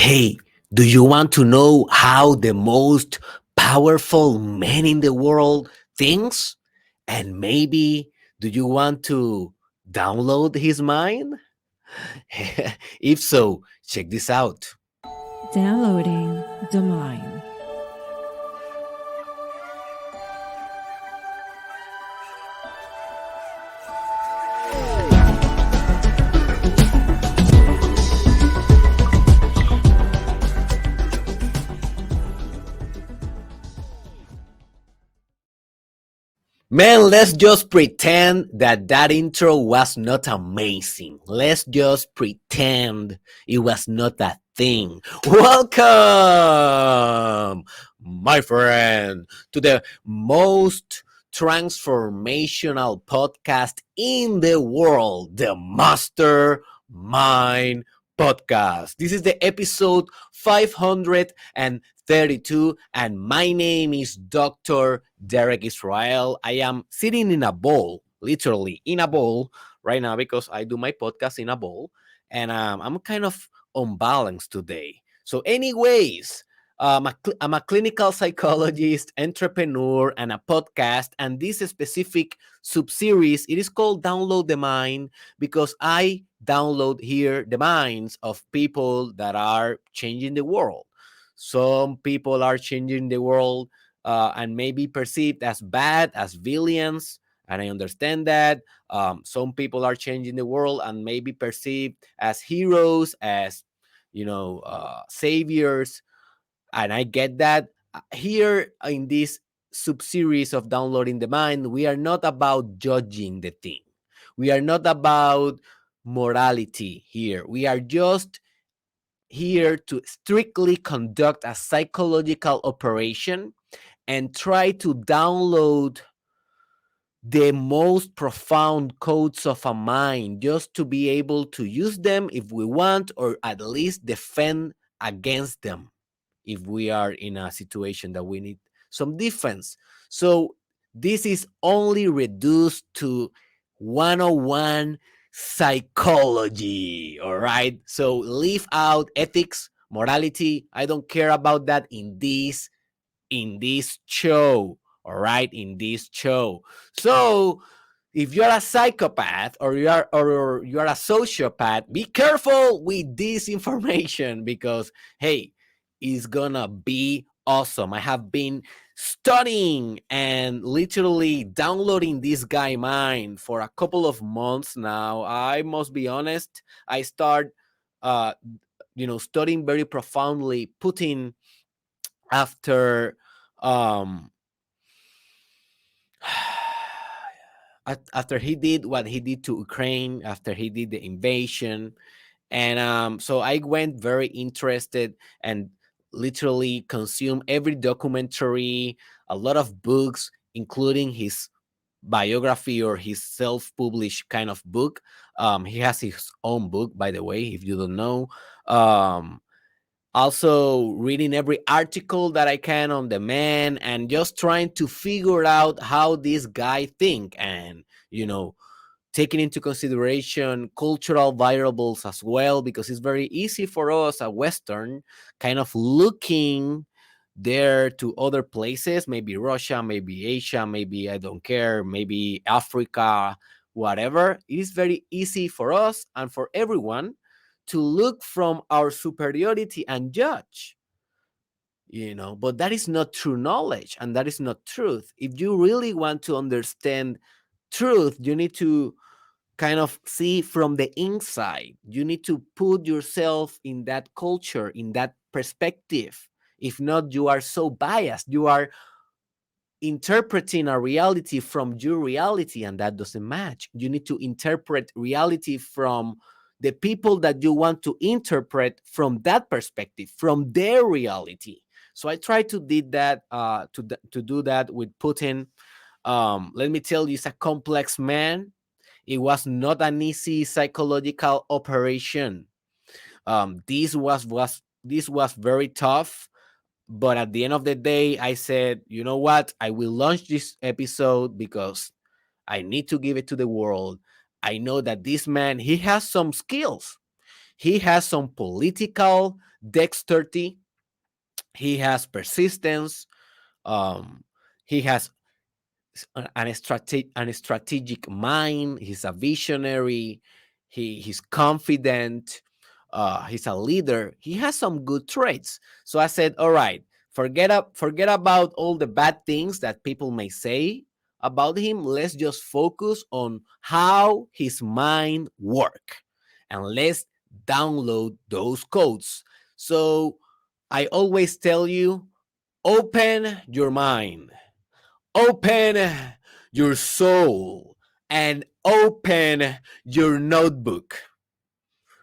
Hey, do you want to know how the most powerful man in the world thinks? And maybe do you want to download his mind? If so, check this out. Downloading the mind. Man, let's just pretend that intro was not amazing. Let's just pretend it was not a thing. Welcome, my friend, to the most transformational podcast in the world, the Mastermind Podcast. This is the episode 532, and my name is Dr. Derek Israel. I am sitting in a bowl, literally in a bowl right now because I do my podcast in a bowl, and I'm kind of unbalanced today. So, anyways, I'm a clinical psychologist, entrepreneur, and a podcast. And this specific sub-series, it is called Download the Mind because I download here the minds of people that are changing the world. Some people are changing the world and may be perceived as bad, as villains. And I understand that. Some people are changing the world and may be perceived as heroes, as, saviors. And I get that. Here in this sub-series of Downloading the Mind, we are not about judging the thing. We are not about morality here. We are just here to strictly conduct a psychological operation and try to download the most profound codes of a mind just to be able to use them if we want, or at least defend against them if we are in a situation that we need some defense. So this is only reduced to 101 psychology. All right. So leave out ethics, morality. I don't care about that in this show. All right, in this show. So if you're a psychopath or you're a sociopath, be careful with this information because hey, it's gonna be awesome. I have been studying and literally downloading this guy mind for a couple of months now. I must be honest. I start uh studying very profoundly Putin after um after he did what he did to Ukraine, after he did the invasion. And so I went very interested and literally consumed every documentary, a lot of books, including his biography or his self-published kind of book. He has his own book, by the way, if you don't know. Um, Also reading every article that I can on the man and just trying to figure out how this guy think, and taking into consideration cultural variables as well, because it's very easy for us a Western kind of looking there to other places, maybe Russia, maybe Asia, maybe I don't care, maybe Africa, whatever. It is very easy for us and for everyone to look from our superiority and judge, but that is not true knowledge and that is not truth. If you really want to understand truth, you need to kind of see from the inside. You need to put yourself in that culture, in that perspective. If not, you are so biased. You are interpreting a reality from your reality, and that doesn't match. You need to interpret reality from the people that you want to interpret from that perspective, from their reality. So I try to did that to do that with Putin. Let me tell you, he's a complex man. It was not an easy psychological operation. This was very tough. But at the end of the day, I said, you know what? I will launch this episode because I need to give it to the world. I know that this man, he has some skills. He has some political dexterity, he has persistence, um, he has an strategic mind. He's a visionary. He's confident. He's a leader. He has some good traits. So I said, all right, forget about all the bad things that people may say about him. Let's just focus on how his mind work, and let's download those codes. So I always tell you, open your mind, open your soul, and open your notebook,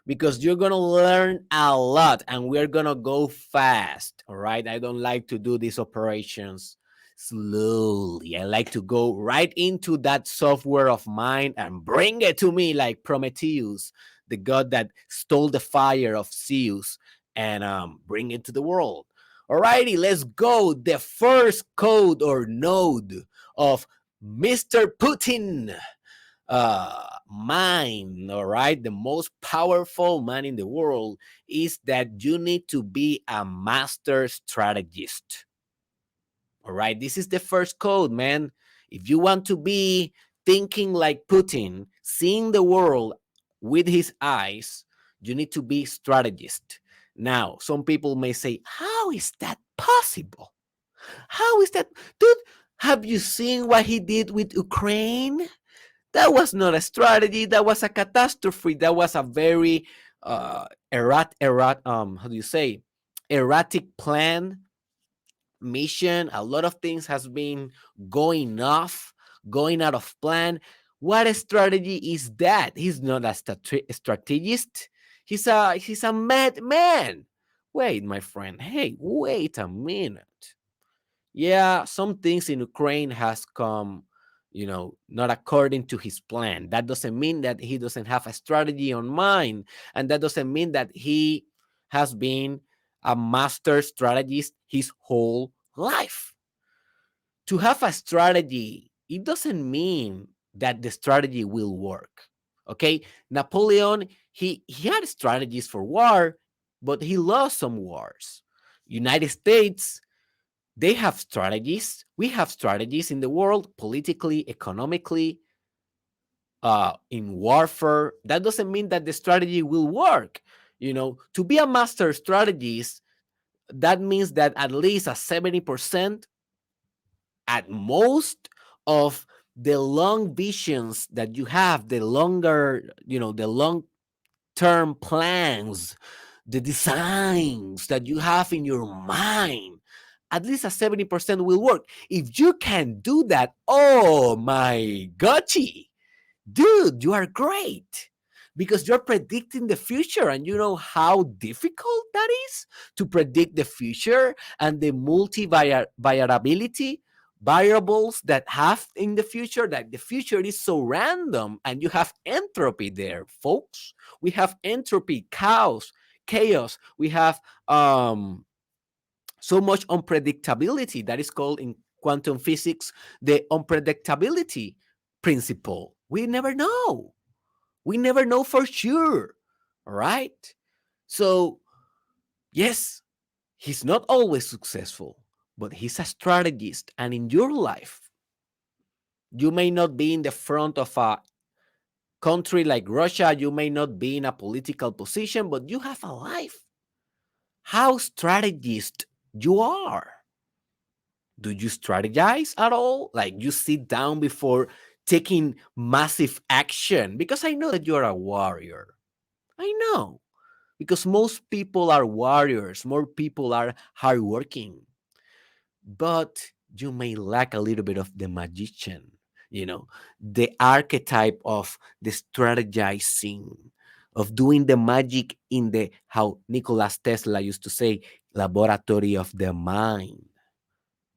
because you're gonna learn a lot and we're gonna go fast. All right, I don't like to do these operations slowly. I like to go right into that software of mine and bring it to me like Prometheus, the god that stole the fire of Zeus, and bring it to the world. Alrighty, let's go. The first code or node of Mr. Putin mind, all right, the most powerful man in the world, is that you need to be a master strategist. All right, this is the first code, man. If you want to be thinking like Putin, seeing the world with his eyes, you need to be strategist. Now, some people may say, how is that possible? How is that? Dude, have you seen what he did with Ukraine? That was not a strategy. That was a catastrophe. That was a very how do you say, erratic plan, mission. A lot of things has been going off, going out of plan. What a strategy is that? He's not a strategist. He's a madman. Wait, my friend. Hey, wait a minute. Yeah, some things in Ukraine has come, not according to his plan. That doesn't mean that he doesn't have a strategy on mind, and that doesn't mean that he has been a master strategist his whole life. To have a strategy, it doesn't mean that the strategy will work. Okay, Napoleon, he had strategies for war, but he lost some wars. United States, they have strategies. We have strategies in the world, politically, economically, in warfare. That doesn't mean that the strategy will work. To be a master strategist, that means that at least a 70% at most of the long visions that you have, the longer, the long term plans, the designs that you have in your mind, at least a 70% will work. If you can do that, oh my gotchi, dude, you are great, because you're predicting the future, and you know how difficult that is to predict the future and the multi-variability variables that have in the future. That the future is so random, and you have entropy there, folks. We have entropy, chaos. We have so much unpredictability. That is called in quantum physics the unpredictability principle. We never know. We never know for sure. All right. So, yes, he's not always successful, but he's a strategist. And in your life, you may not be in the front of a country like Russia. You may not be in a political position, but you have a life. How strategist you are. Do you strategize at all? Like, you sit down before taking massive action? Because I know that you're a warrior. I know. Because most people are warriors, more people are hardworking. But you may lack a little bit of the magician, the archetype of the strategizing, of doing the magic in the, how Nikola Tesla used to say, laboratory of the mind.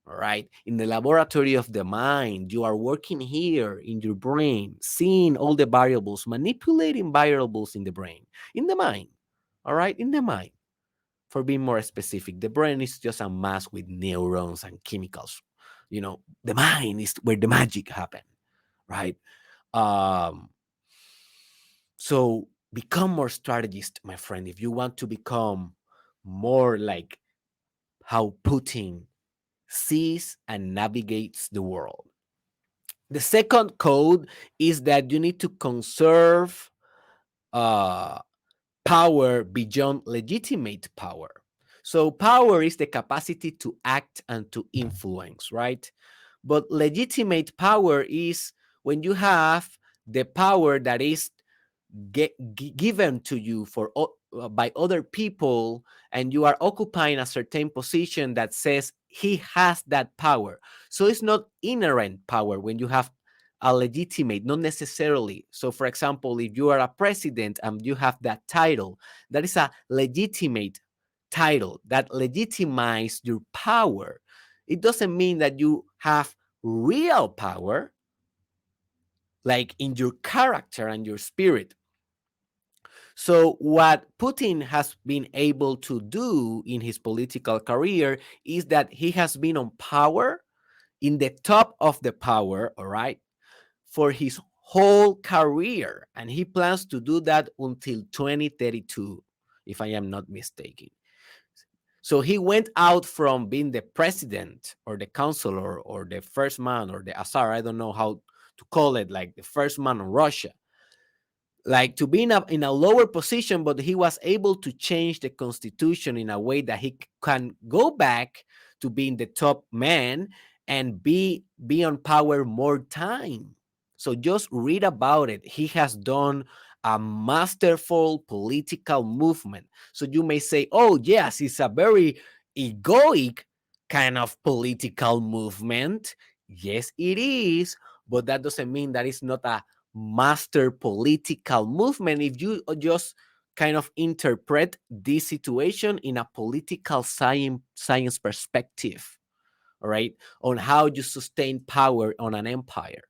All right. In the laboratory of the mind, you are working here in your brain, seeing all the variables, manipulating variables in the brain, in the mind. All right. In the mind. For being more specific, the brain is just a mass with neurons and chemicals. The mind is where the magic happens. Right. Um, so Become more strategist, my friend, if you want to become more like how Putin sees and navigates the world. The second code is that you need to conserve uh, power beyond legitimate power. So, power is the capacity to act and to influence, right? But legitimate power is when you have the power that is given to you by other people, and you are occupying a certain position that says he has that power. So it's not inherent power when you have a legitimate, not necessarily. So for example, if you are a president and you have that title, that is a legitimate title that legitimizes your power. It doesn't mean that you have real power, like in your character and your spirit. So, what Putin has been able to do in his political career is that he has been on power, in the top of the power, all right, for his whole career. And he plans to do that until 2032, if I am not mistaken. So, he went out from being the president or the counselor or the first man or the Tsar, I don't know how to call it, like the first man in Russia, like to be in a lower position, but he was able to change the constitution in a way that he can go back to being the top man and be on power more time. So just read about it. He has done a masterful political movement. So you may say, oh yes, it's a very egoic kind of political movement. Yes, it is, but that doesn't mean that it's not a master political movement if you just kind of interpret this situation in a political science perspective, all right, on how you sustain power on an empire.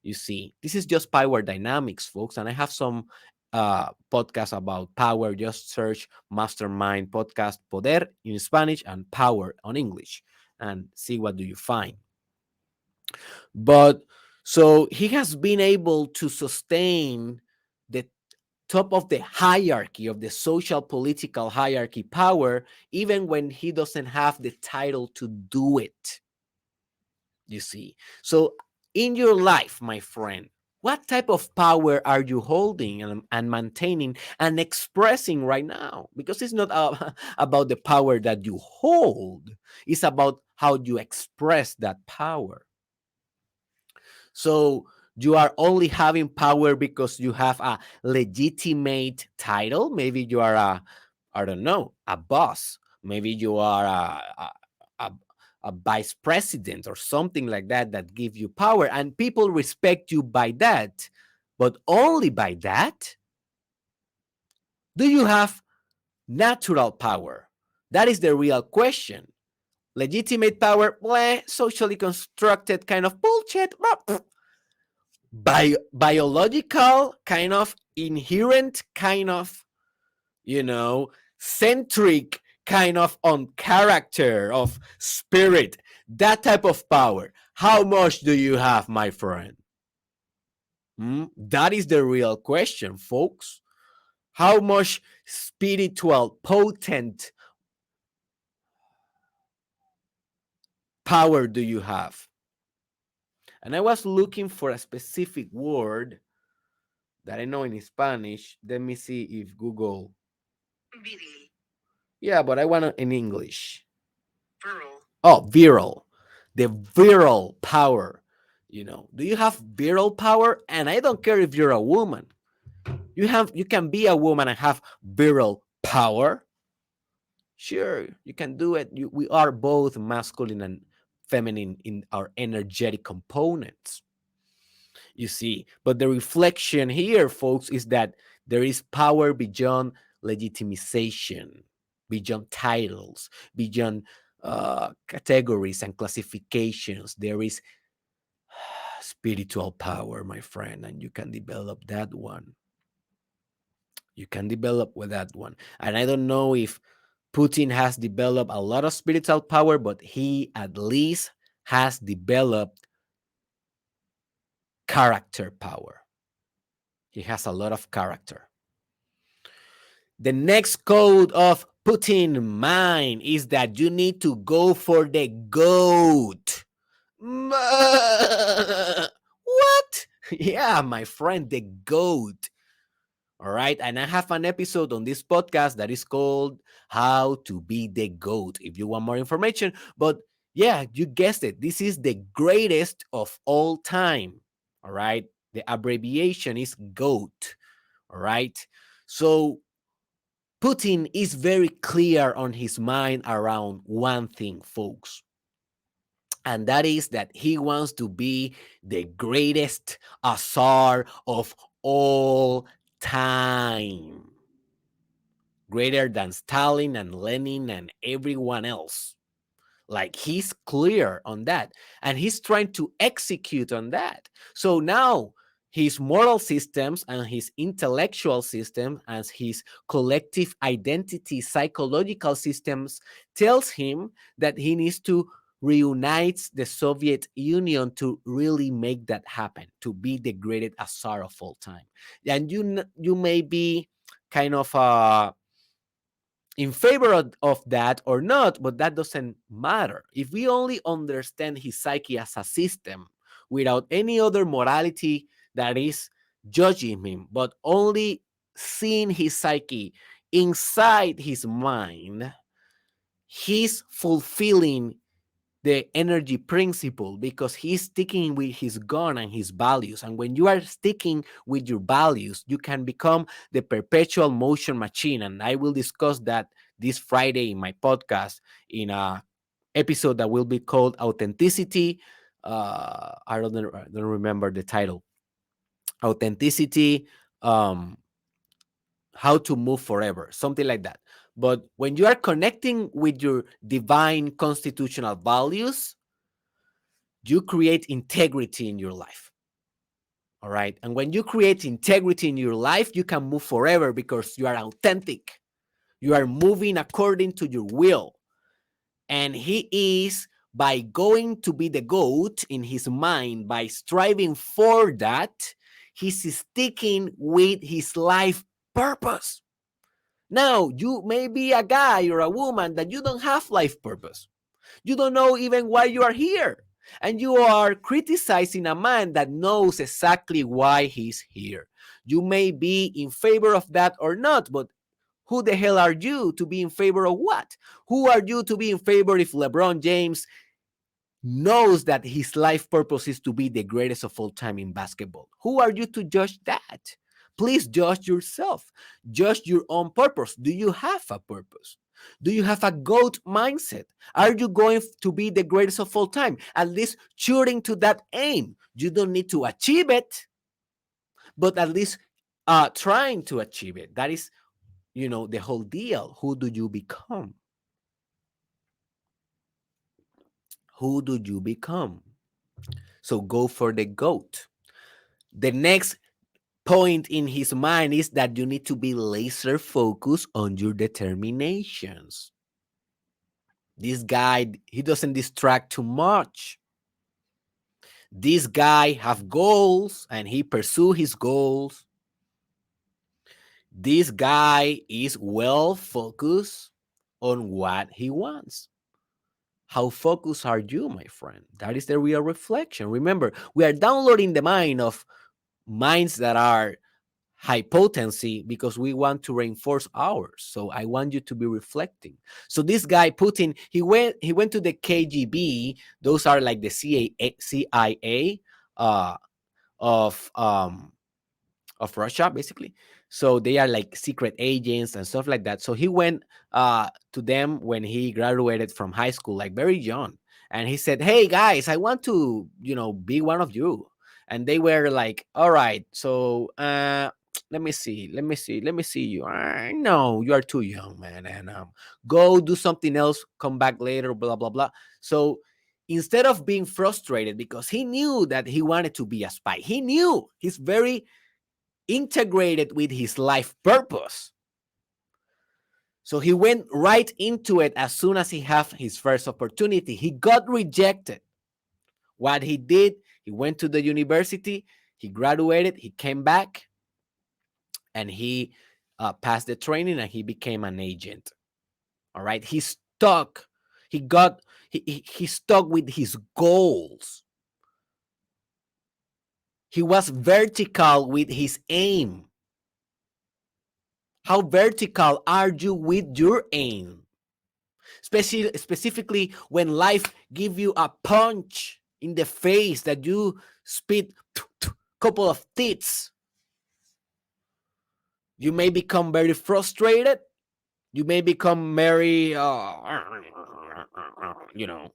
You see, this is just power dynamics, folks, and I have some podcasts about power. Just search Mastermind podcast Poder in Spanish and Power on English and see what do you find. But so he has been able to sustain the top of the hierarchy, of the social political hierarchy power, even when he doesn't have the title to do it. You see, so in your life, my friend, what type of power are you holding and maintaining and expressing right now? Because it's not about the power that you hold, it's about how you express that power. So you are only having power because you have a legitimate title. Maybe you are I don't know, a boss. Maybe you are a, a vice president or something like that that give you power, and people respect you by that. But only by that? Do you have natural power? That is the real question. Legitimate power, bleh, socially constructed kind of bullshit. Biological kind of inherent kind of, you know, centric kind of on character of spirit, that type of power. How much do you have, my friend? That is the real question, folks. How much spiritual potent power do you have? And I was looking for a specific word that I know in Spanish. Let me see if Google. Yeah, but I want it in English. Viral. Oh, viral. The viral power. You know, do you have viral power? And I don't care if you're a woman. You can be a woman and have viral power. Sure, you can do it. We are both masculine and feminine in our energetic components. You see, but the reflection here, folks, is that there is power beyond legitimization, beyond titles, beyond categories and classifications. There is spiritual power, my friend, and you can develop that one. You can develop with that one. And I don't know if Putin has developed a lot of spiritual power, but he at least has developed character power. He has a lot of character. The next code of Putin mind is that you need to go for the goat. What? Yeah, my friend, the goat. All right. And I have an episode on this podcast that is called How to Be the Goat if you want more information. But yeah, you guessed it. This is the greatest of all time. All right. The abbreviation is GOAT. All right. So Putin is very clear on his mind around one thing, folks. And that is that he wants to be the greatest Tsar of all time, greater than Stalin and Lenin and everyone else. Like he's clear on that and he's trying to execute on that. So now his moral systems and his intellectual system and his collective identity psychological systems tells him that he needs to reunite the Soviet Union to really make that happen, to be the greatest Tsar of all time. And you may be kind of in favor of that or not, but that doesn't matter. If we only understand his psyche as a system without any other morality that is judging him, but only seeing his psyche inside his mind, he's fulfilling the energy principle because he's sticking with his gun and his values. And when you are sticking with your values, you can become the perpetual motion machine. And I will discuss that this Friday in my podcast in a episode that will be called Authenticity. I don't remember the title. Authenticity. How to move forever, something like that. But when you are connecting with your divine constitutional values, you create integrity in your life. All right. And when you create integrity in your life, you can move forever because you are authentic. You are moving according to your will. And he is, by going to be the goat in his mind, by striving for that, he's sticking with his life purpose. Now, you may be a guy or a woman that you don't have life purpose. You don't know even why you are here. And you are criticizing a man that knows exactly why he's here. You may be in favor of that or not, but who the hell are you to be in favor of what? Who are you to be in favor if LeBron James knows that his life purpose is to be the greatest of all time in basketball? Who are you to judge that? Please judge yourself. Judge your own purpose. Do you have a purpose? Do you have a GOAT mindset? Are you going to be the greatest of all time? At least shooting to that aim. You don't need to achieve it, but at least trying to achieve it. That is, the whole deal. Who do you become? Who do you become? So go for the GOAT. The next point in his mind is that you need to be laser focused on your determinations. This guy, he doesn't distract too much. This guy have goals and he pursue his goals. This guy is well focused on what he wants. How focused are you, my friend? That is the real reflection. Remember, we are downloading the mind of minds that are high potency because we want to reinforce ours. So I want you to be reflecting. So this guy Putin, he went to the KGB. Those are like the CIA of Russia, basically. So they are like secret agents and stuff like that. So he went to them when he graduated from high school, like very young. And he said, "Hey guys, I want to, be one of you." And they were like, "All right, so let me see you. No, you are too young, man, and go do something else. Come back later, blah blah blah." So instead of being frustrated because he knew that he wanted to be a spy, he knew he's very integrated with his life purpose. So he went right into it as soon as he had his first opportunity. He got rejected. What he did, he went to the university, he graduated, he came back, and he passed the training and he became an agent. All right. He stuck. He got he stuck with his goals. He was vertical with his aim. How vertical are you with your aim? Specifically when life give you a punch in the face that you spit couple of tits, you may become very frustrated. You may become very, you know,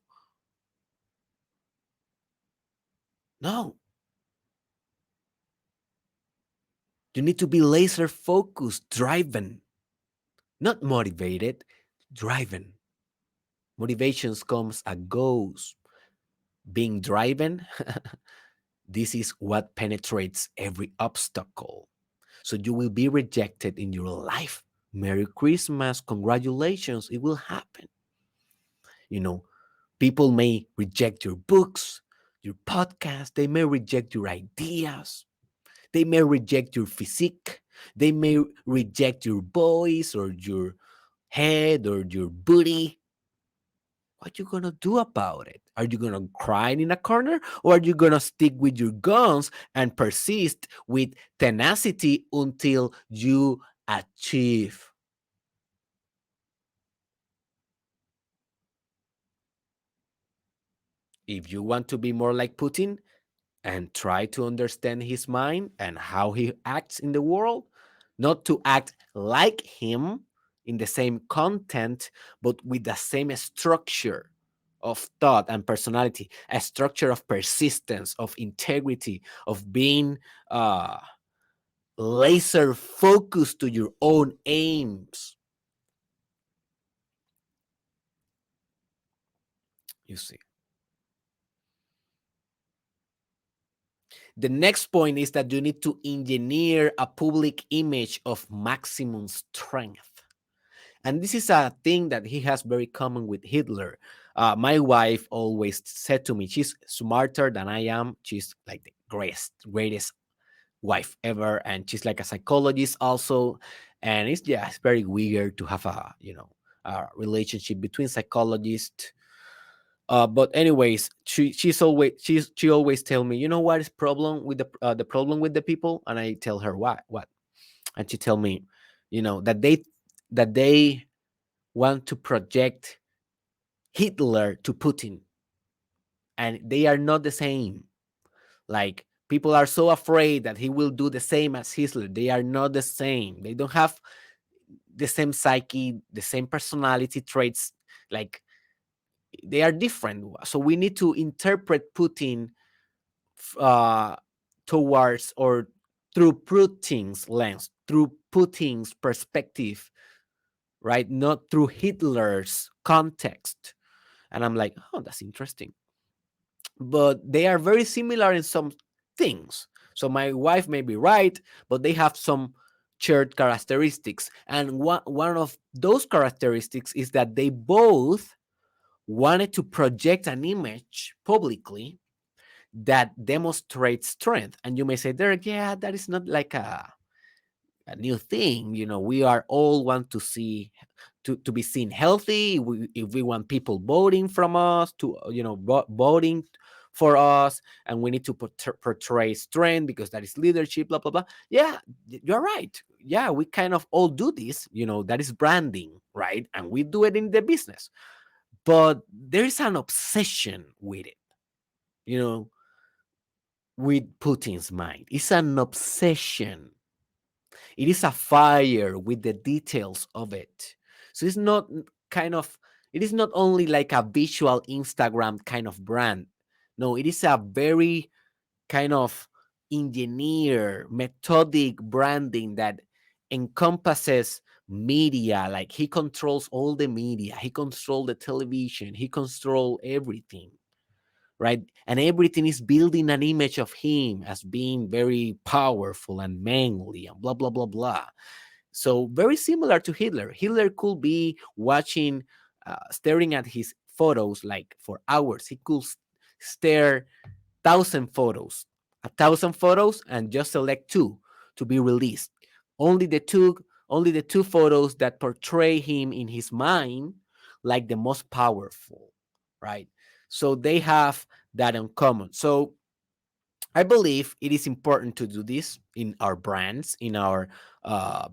no. You need to be laser focused, driven, not motivated, driven. Motivations comes and goes. Being driven, this is what penetrates every obstacle. So you will be rejected in your life. Merry Christmas, congratulations, it will happen. You know, people may reject your books, your podcast, they may reject your ideas, they may reject your physique, they may reject your voice or your head or your booty. What you gonna do about it? Are you gonna cry in a corner, or are you gonna stick with your guns and persist with tenacity until you achieve? If you want to be more like Putin and try to understand his mind and how he acts in the world, not to act like him in the same content, but with the same structure of thought and personality, a structure of persistence, of integrity, of being uh, laser focused to your own aims. You see. The next point is that you need to engineer a public image of maximum strength. And this is a thing that he has very common with Hitler. My wife always said to me, she's smarter than I am. She's like the greatest wife ever. And she's like a psychologist also. And it's, yeah, it's very weird to have a relationship between psychologists. But anyways, she always tell me, you know what is problem with the problem with the people, and I tell her what, and she tell me, that they want to project Hitler to Putin, and they are not the same. Like people are so afraid that he will do the same as Hitler. They are not the same. They don't have the same psyche, the same personality traits. Like they are different. So we need to interpret Putin uh, towards or through Putin's lens, through Putin's perspective, right? Not through Hitler's context. And I'm like, oh, that's interesting. But they are very similar in some things. So my wife may be right, but they have some shared characteristics. And one of those characteristics is that they both wanted to project an image publicly that demonstrates strength. And you may say, Derek, yeah, that is not like a new thing. We are all want to see to be seen healthy. If we want people voting from us to voting for us, and we need to portray strength because that is leadership, blah blah blah. Yeah, you're right. Yeah, we kind of all do this. That is branding, right? And we do it in the business, but there is an obsession with it. You know, with Putin's mind. It's an obsession. It is a fire with the details of it. So it's not kind of, it is not only like a visual Instagram kind of brand. No, it is a very kind of engineer, methodic branding that encompasses media. Like he controls all the media, he controls the television, he controls everything, right? And everything is building an image of him as being very powerful and manly and blah, blah, blah, blah. So, very similar to Hitler. Hitler could be watching, staring at his photos like for hours. He could stare 1,000 photos, 1,000 photos, and just select two to be released. Only the two only the two photos that portray him in his mind like the most powerful, right? So they have that in common. So I believe it is important to do this in our brands, in our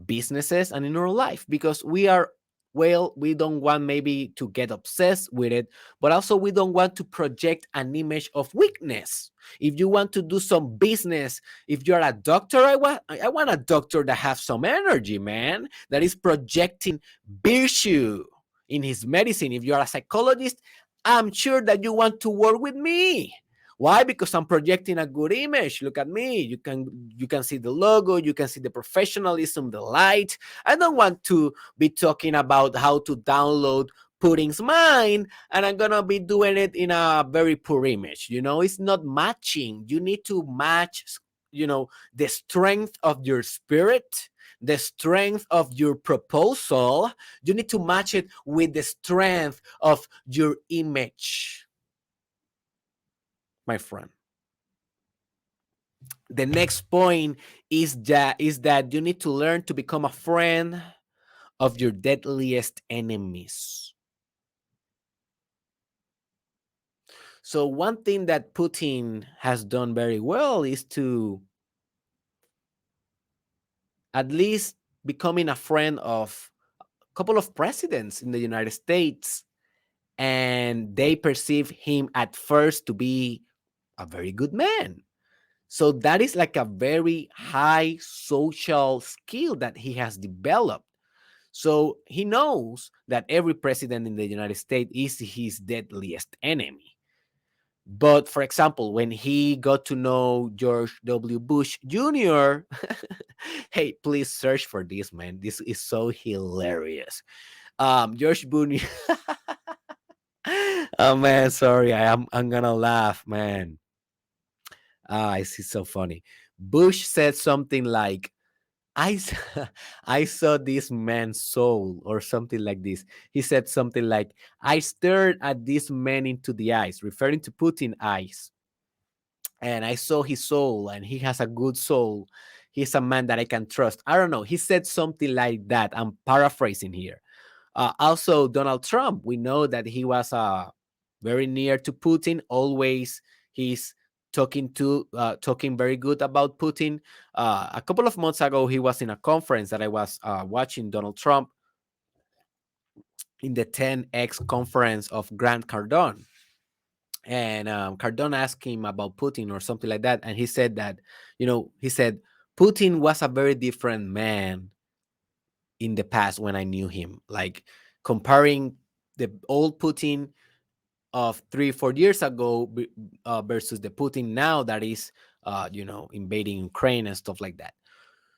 businesses, and in our life, because we are, well, we don't want maybe to get obsessed with it, but also we don't want to project an image of weakness. If you want to do some business, if you're a doctor, I want a doctor that has some energy, man, that is projecting virtue in his medicine. If you're a psychologist, I'm sure that you want to work with me. Why? Because I'm projecting a good image. Look at me. You can see the logo, you can see the professionalism, the light. I don't want to be talking about how to download Putin's mind, and I'm gonna be doing it in a very poor image. It's not matching. You need to match, the strength of your spirit, the strength of your proposal. You need to match it with the strength of your image, my friend. The next point is that you need to learn to become a friend of your deadliest enemies. So one thing that Putin has done very well is to at least becoming a friend of a couple of presidents in the United States, and they perceive him at first to be a very good man. So that is like a very high social skill that he has developed. So he knows that every president in the United States is his deadliest enemy. But for example, when he got to know George W. Bush Jr., hey, please search for this, man. This is so hilarious. George Bush. Oh man, sorry. I'm gonna laugh, man. It's so funny. Bush said something like, I I saw this man's soul, or something like this. He said something like, I stared at this man into the eyes, referring to Putin eyes, and I saw his soul, and he has a good soul. He's a man that I can trust. I don't know. He said something like that. I'm paraphrasing here. Also, Donald Trump, we know that he was very near to Putin. Always he's talking very good about Putin. A couple of months ago, he was in a conference that I was watching Donald Trump in the 10X conference of Grant Cardone. And Cardone asked him about Putin or something like that. And he said that, he said, Putin was a very different man in the past when I knew him. Like comparing the old Putin of 3 4 years ago versus the Putin now that is invading Ukraine and stuff like that.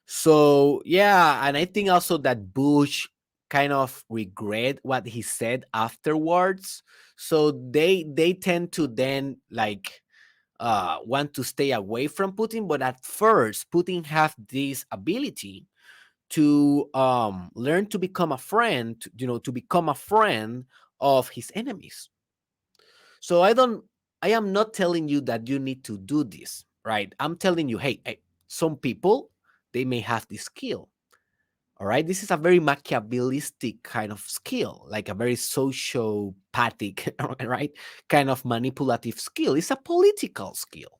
So yeah, and I think also that Bush kind of regret what he said afterwards. So they tend to then like want to stay away from Putin, but at first Putin have this ability to learn to become a friend, to become a friend of his enemies. So I am not telling you that you need to do this, right? I'm telling you, hey, some people, they may have this skill. All right. This is a very Machiavellistic kind of skill, like a very sociopathic, right? Kind of manipulative skill. It's a political skill,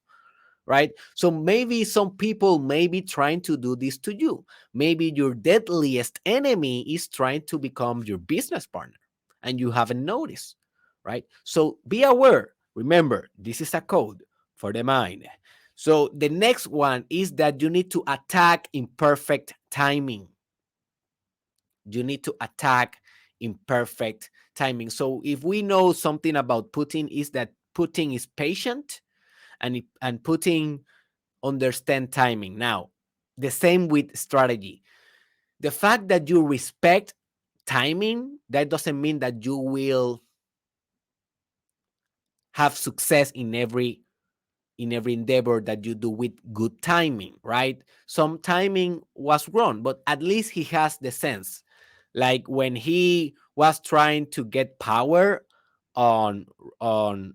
right? So maybe some people may be trying to do this to you. Maybe your deadliest enemy is trying to become your business partner and you haven't noticed, right? So be aware. Remember, this is a code for the mind. So the next one is that you need to attack in perfect timing. You need to attack in perfect timing. So if we know something about Putin, is that Putin is patient, and Putin understand timing. Now, the same with strategy. The fact that you respect timing, that doesn't mean that you will have success in every endeavor that you do with good timing, right? Some timing was wrong, but at least he has the sense. Like when he was trying to get power on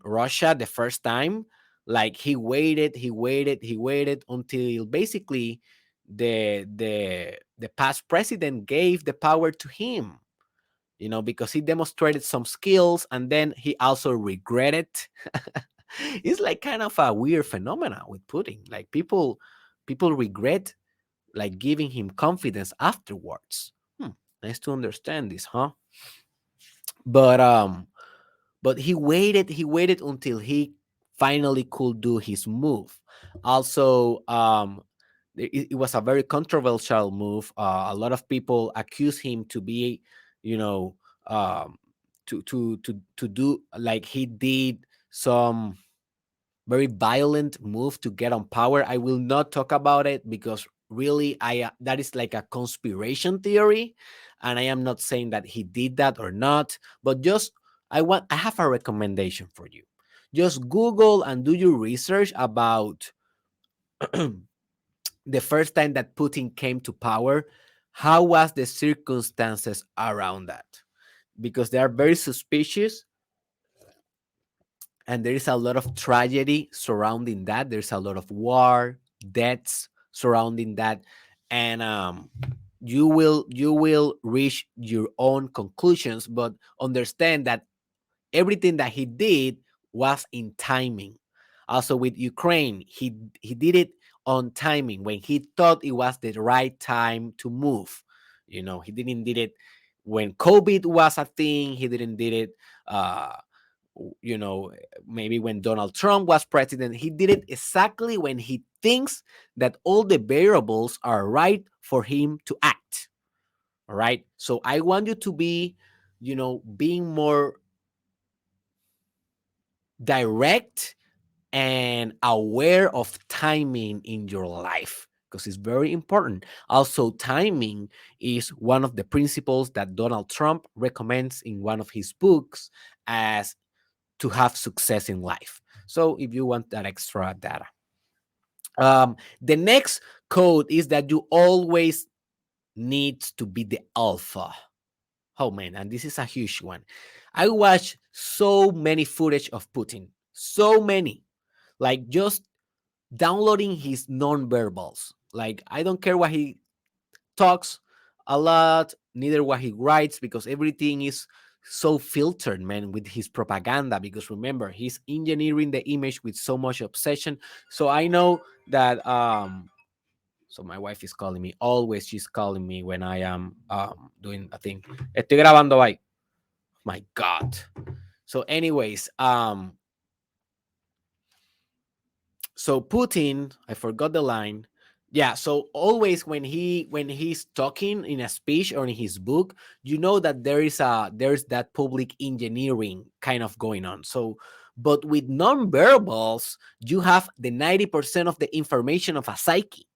Russia the first time, like he waited until basically the the past president gave the power to him, because he demonstrated some skills and then he also regretted. It's like kind of a weird phenomena with Putin. Like people regret like giving him confidence afterwards. Nice to understand this, huh? But he waited until he finally could do his move. Also, it was a very controversial move. A lot of people accuse him to be, you know um, to do like he did some very violent move to get on power. I will not talk about it because really I that is like a conspiracy theory, and I am not saying that he did that or not, but just I have a recommendation for you. Just Google and do your research about the first time that Putin came to power. How was the circumstances around that? Because they are very suspicious, and there is a lot of tragedy surrounding that. There's a lot of war, deaths surrounding that, and you will reach your own conclusions, but understand that everything that he did was in timing. Also with Ukraine, he did it on timing when he thought it was the right time to move. He didn't did it when COVID was a thing. He didn't did it uh you know maybe when Donald Trump was president. He did it exactly when he thinks that all the variables are right for him to act. All right, so I want you to be being more direct and aware of timing in your life, because it's very important. Also, timing is one of the principles that Donald Trump recommends in one of his books as to have success in life. So if you want that extra data, the next code is that you always need to be the alpha. Oh man, and this is a huge one. I watched so many footage of Putin, so many, like just downloading his non-verbals. Like I don't care what he talks a lot, neither what he writes, because everything is so filtered, man, with his propaganda. Because remember, he's engineering the image with so much obsession. So I know that so my wife is calling me. Always she's calling me when I am doing a thing. Estoy grabando ahí. My God. So, anyways, so Putin, I forgot the line. Yeah, so always when he's talking in a speech or in his book, that there's that public engineering kind of going on. So, but with non-verbals, you have the 90% of the information of a psyche,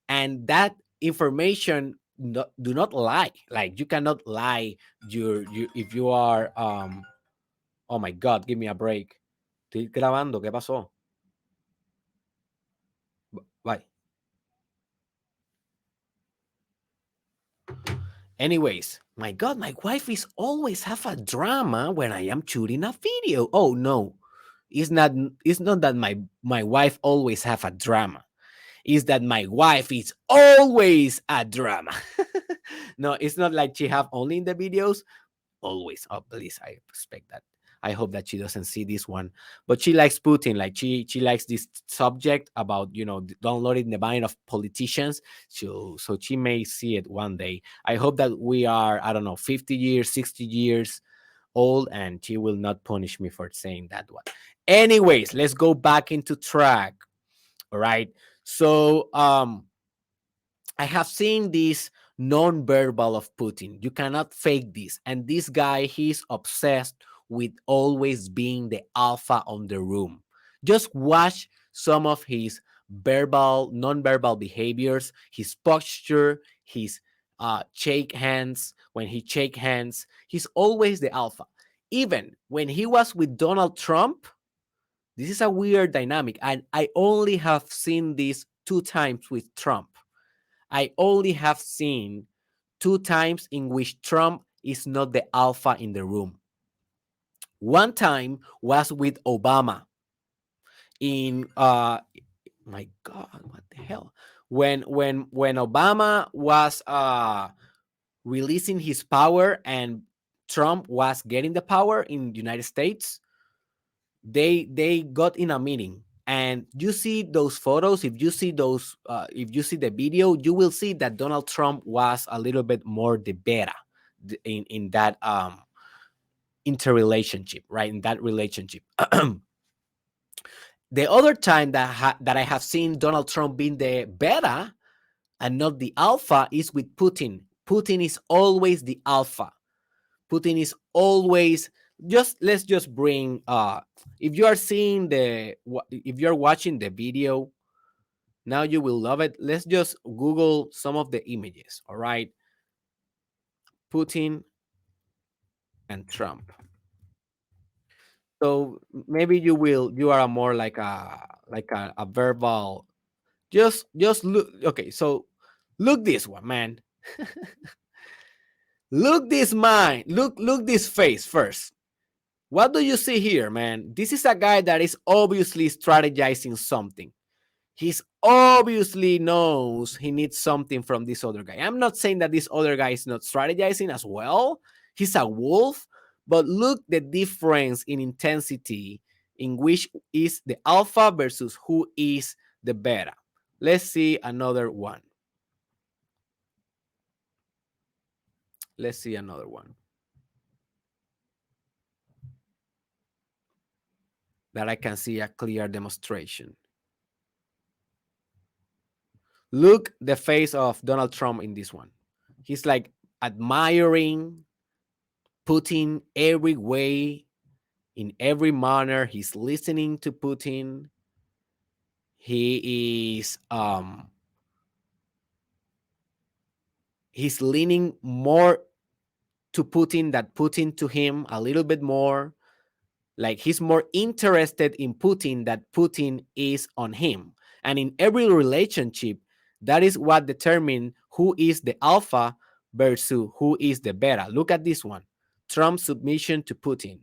and that information do not lie. Like you cannot lie. You if you are oh my God, give me a break. Estoy grabando. ¿Qué pasó? Bye. Anyways, my God, my wife is always have a drama when I am shooting a video. Oh no, it's not. It's not that my wife always have a drama. It's that my wife is always a drama. No, it's not like she have only in the videos. Always. Oh, please, I expect that. I hope that she doesn't see this one. But she likes Putin. Like she likes this subject about downloading the mind of politicians. So she may see it one day. I hope that we are, I don't know, 50 years, 60 years old, and she will not punish me for saying that one. Anyways, let's go back into track. All right. So I have seen this non-verbal of Putin. You cannot fake this. And this guy, he's obsessed with always being the alpha on the room. Just watch some of his verbal, non-verbal behaviors, his posture, his shake hands. When he shake hands, he's always the alpha. Even when he was with Donald Trump, this is a weird dynamic. And I only have seen this two times with Trump. I only have seen two times in which Trump is not the alpha in the room. One time was with Obama in my God, what the hell? when Obama was releasing his power and Trump was getting the power in the United States, they got in a meeting, and you see those photos. If you see those, if you see the video, you will see that Donald Trump was a little bit more the better in that interrelationship, right? In that relationship. The other time that I have seen Donald Trump being the beta and not the alpha is with Putin. Putin is always the alpha. Putin is always just, let's just bring if you are seeing if you're watching the video now, you will love it. Let's just Google some of the images. All right. Putin and Trump. So maybe you are more like a verbal, just look. Okay, so look this one, man. Look this mind. Look this face first. What do you see here, man? This is a guy that is obviously strategizing something. He's obviously knows he needs something from this other guy. I'm not saying that this other guy is not strategizing as well. He's a wolf, but look the difference in intensity in which is the alpha versus who is the beta. Let's see another one. Let's see another one that I can see a clear demonstration. Look the face of Donald Trump in this one. He's like admiring Putin every way, in every manner. He's listening to Putin. He is he's leaning more to Putin than Putin to him, a little bit more. Like he's more interested in Putin than Putin is on him. And in every relationship, that is what determines who is the alpha versus who is the beta. Look at this one. Trump's submission to Putin.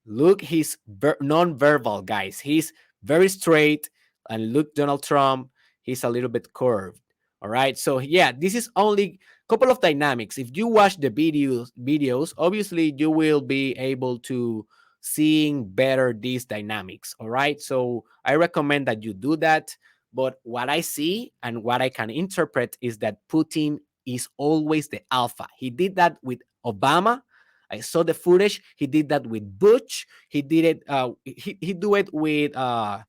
Look, he's non-verbal, guys. He's very straight. And look, Donald Trump, he's a little bit curved. All right. So yeah, this is only a couple of dynamics. If you watch the videos, obviously you will be able to seeing better these dynamics. All right. So I recommend that you do that. But what I see and what I can interpret is that Putin is always the alpha. He did that with Obama. I saw the footage. He did that with Bush. He did it. He do it with the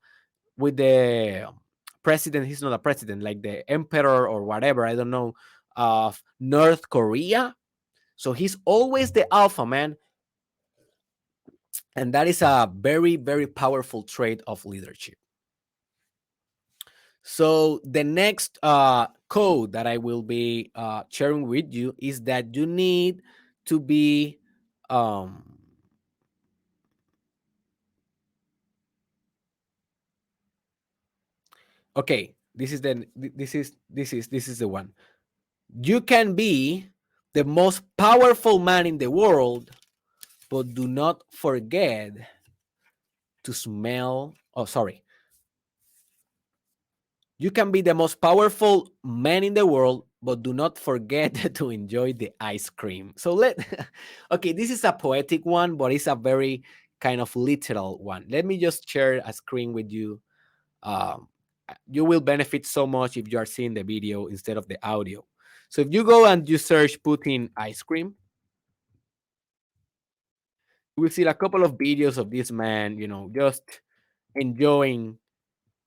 president. He's not a president, like the emperor or whatever. I don't know, of North Korea. So he's always the alpha man, and that is a very very powerful trait of leadership. So the next code that I will be sharing with you is that you need to be okay. This is the one. You can be the most powerful man in the world, but do not forget to smell. Oh, sorry. You can be the most powerful man in the world, but do not forget to enjoy the ice cream. So okay, this is a poetic one, but it's a very kind of literal one. Let me just share a screen with you. Um, you will benefit so much if you are seeing the video instead of the audio. So if you go and you search Putin ice cream, you will see a couple of videos of this man, just enjoying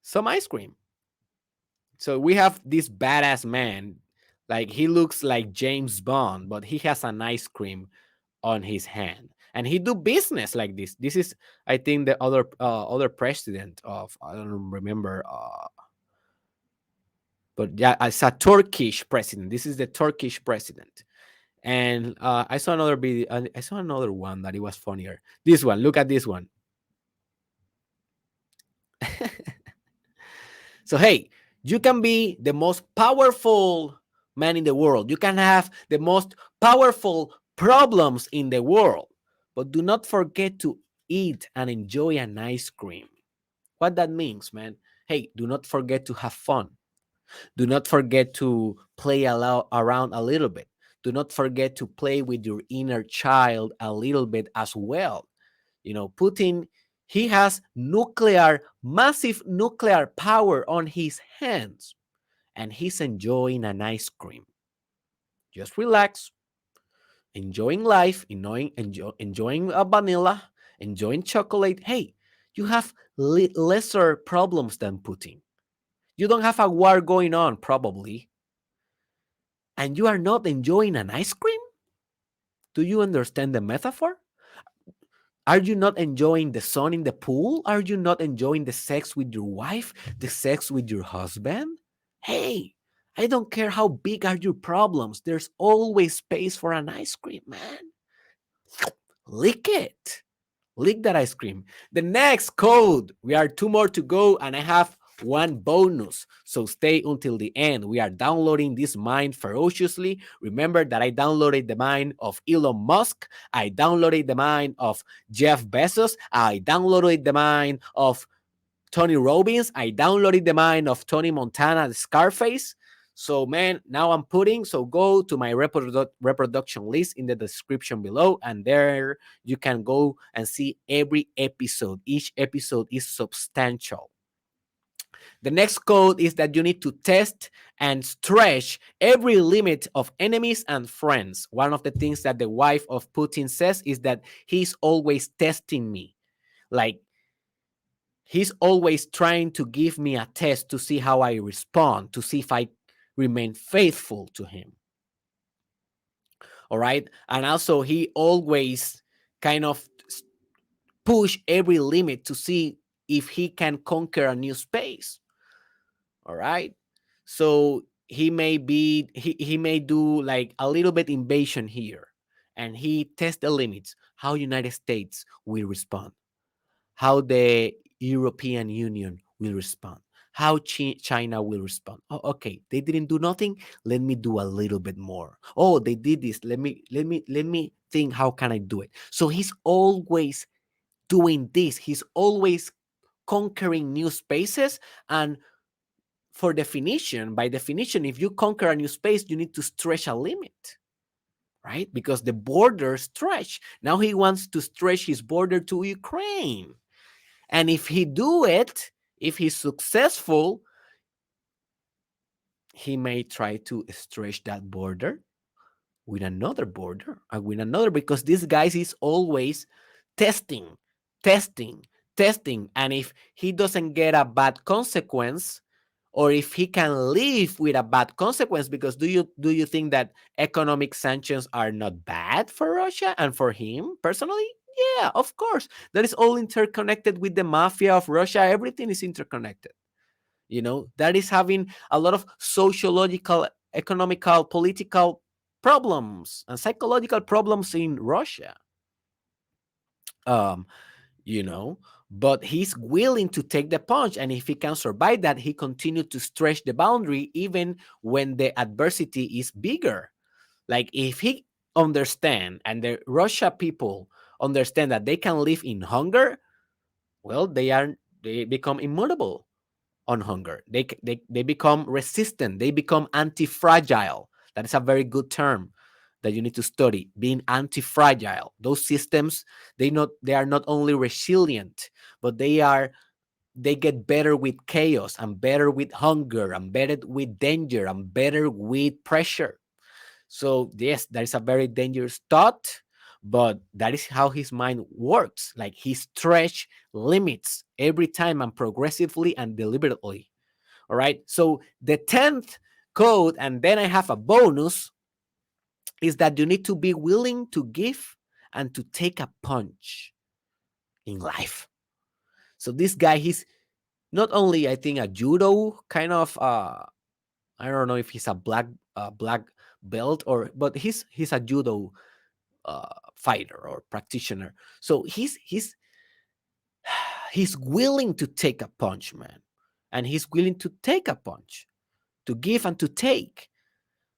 some ice cream. So we have this badass man, like he looks like James Bond, but he has an ice cream on his hand, and he do business like this. This is, I think, the other president of, I don't remember, but yeah, it's a Turkish president. This is the Turkish president. And I saw another video. I saw another one that it was funnier. This one, look at this one. So hey, you can be the most powerful man in the world. You can have the most powerful problems in the world, but do not forget to eat and enjoy an ice cream. What that means, man? Hey, do not forget to have fun. Do not forget to play around a little bit. Do not forget to play with your inner child a little bit as well. Putin, he has massive nuclear power on his hands, and he's enjoying an ice cream. Just relax, enjoying life, enjoying a vanilla, enjoying chocolate. Hey, you have lesser problems than Putin. You don't have a war going on, probably, and you are not enjoying an ice cream? Do you understand the metaphor? Are you not enjoying the sun in the pool? Are you not enjoying the sex with your wife, the sex with your husband? Hey, I don't care how big are your problems. There's always space for an ice cream, man. Lick it. Lick that ice cream. The next code, we are two more to go, and I have one bonus. So stay until the end. We are downloading this mind ferociously. Remember that I downloaded the mind of Elon Musk. I downloaded the mind of Jeff Bezos. I downloaded the mind of Tony Robbins. I downloaded the mind of Tony Montana, the Scarface. So, man, now I'm putting, so go to my reproduction list in the description below, and there you can go and see every episode. Each episode is substantial. The next code is that you need to test and stretch every limit of enemies and friends. One of the things that the wife of Putin says is that he's always testing me. Like, he's always trying to give me a test to see how I respond, to see if I remain faithful to him. All right. And also, he always kind of push every limit to see if he can conquer a new space. All right. So he may do like a little bit invasion here, and he tests the limits, how United States will respond, how the European Union will respond, how China will respond. Oh, okay, they didn't do nothing. Let me do a little bit more. Oh, they did this. Let me think. How can I do it? So he's always doing this. He's always conquering new spaces. And by definition, if you conquer a new space, you need to stretch a limit, right? Because the border stretch. Now he wants to stretch his border to Ukraine. And if he's successful, he may try to stretch that border with another border and with another, because this guy is always testing, testing, testing. And if he doesn't get a bad consequence, or if he can live with a bad consequence, because do you think that economic sanctions are not bad for Russia and for him personally? Yeah, of course. That is all interconnected with the mafia of Russia. Everything is interconnected. That is having a lot of sociological, economical, political problems and psychological problems in Russia. Um, you know, but he's willing to take the punch. And if he can survive that, he continued to stretch the boundary even when the adversity is bigger. Like, if he understand and the Russia people understand that they can live in hunger, well, they become immutable on hunger. They become resistant. They become anti-fragile. That is a very good term that you need to study. Being anti-fragile. Those systems, they are not only resilient, but they get better with chaos, and better with hunger, and better with danger, and better with pressure. So yes, that is a very dangerous thought, but that is how his mind works. Like, he stretch limits every time, and progressively and deliberately. All right. So the 10th code, and then I have a bonus, is that you need to be willing to give and to take a punch in life. So this guy, he's not only, I think, a judo kind of I don't know if he's a black belt, but he's a judo fighter or practitioner. So he's willing to take a punch, man. And he's willing to take a punch, to give and to take,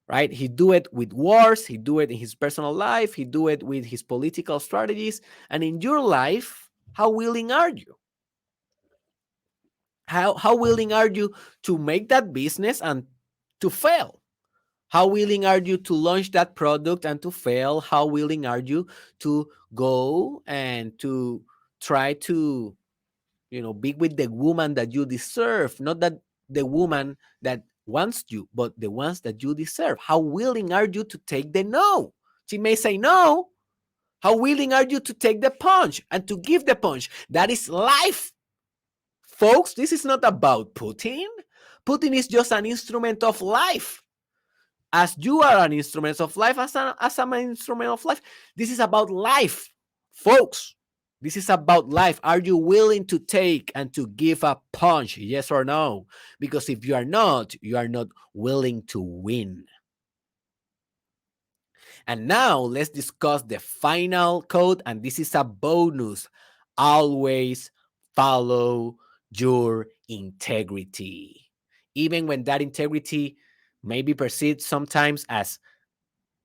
right? He do it with wars. He do it in his personal life. He do it with his political strategies. And in your life, how willing are you? How willing are you to make that business and to fail? How willing are you to launch that product and to fail? How willing are you to go and to try to, be with the woman that you deserve, not that the woman that wants you, but the ones that you deserve? How willing are you to take the no? She may say no. How willing are you to take the punch and to give the punch? That is life. Folks, this is not about Putin. Putin is just an instrument of life. As you are an instrument of life, as I'm an instrument of life, this is about life. Folks, this is about life. Are you willing to take and to give a punch? Yes or no? Because if you are not willing to win. And now let's discuss the final code. And this is a bonus. Always follow your integrity. Even when that integrity may be perceived sometimes as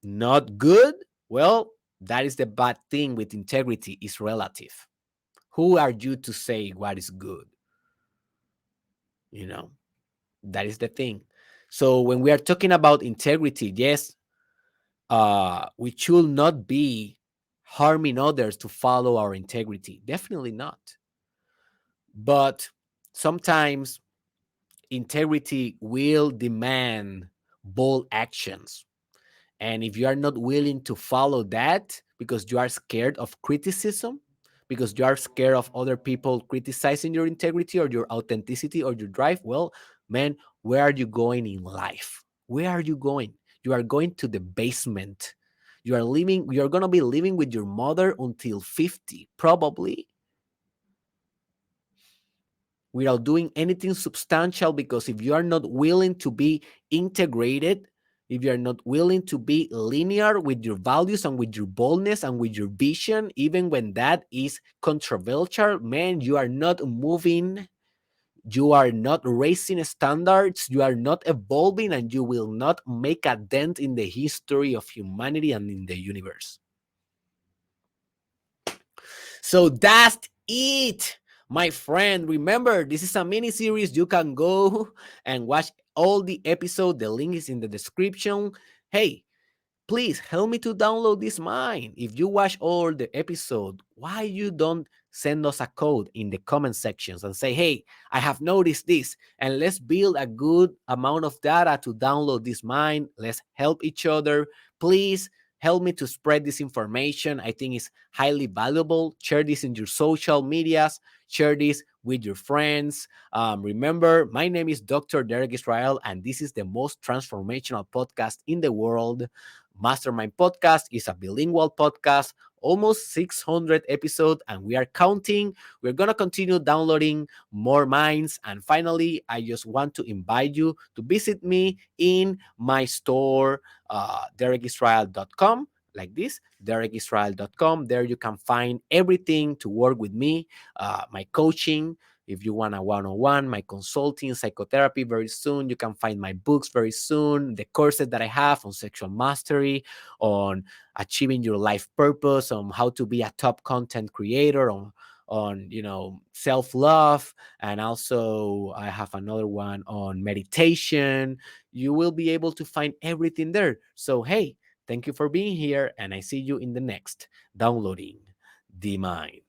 not good, well, that is the bad thing with integrity, is relative. Who are you to say what is good? You know, that is the thing. So when we are talking about integrity, yes, we should not be harming others to follow our integrity. Definitely not. But sometimes integrity will demand bold actions. And if you are not willing to follow that because you are scared of criticism, because you are scared of other people criticizing your integrity or your authenticity or your drive, well, man, where are you going in life? Where are you going? You are going to the basement. You are going to be living with your mother until 50, probably, without doing anything substantial, because if you are not willing to be integrated, if you are not willing to be linear with your values and with your boldness and with your vision, even when that is controversial, man, you are not moving, you are not raising standards, you are not evolving, and you will not make a dent in the history of humanity and in the universe. So that's it, my friend. Remember, this is a mini series. You can go and watch all the episode. The link is in the description. Hey, please help me to download this mine. If you watch all the episode, why you don't send us a code in the comment sections and say, hey, I have noticed this, and let's build a good amount of data to download this mine. Let's help each other. Please help me to spread this information. I think it's highly valuable. Share this in your social medias. Share this with your friends. Remember, my name is Dr. Derek Israel, and this is the most transformational podcast in the world. Mastermind Podcast is a bilingual podcast, almost 600 episodes, and we are counting. We're going to continue downloading more minds. And finally, I just want to invite you to visit me in my store, derekisrael.com, like this, derekisrael.com. There you can find everything to work with me, my coaching. If you want a one-on-one, my consulting, psychotherapy very soon. You can find my books very soon, the courses that I have on sexual mastery, on achieving your life purpose, on how to be a top content creator, on self-love, and also I have another one on meditation. You will be able to find everything there. So hey, thank you for being here, and I see you in the next Downloading the Mind.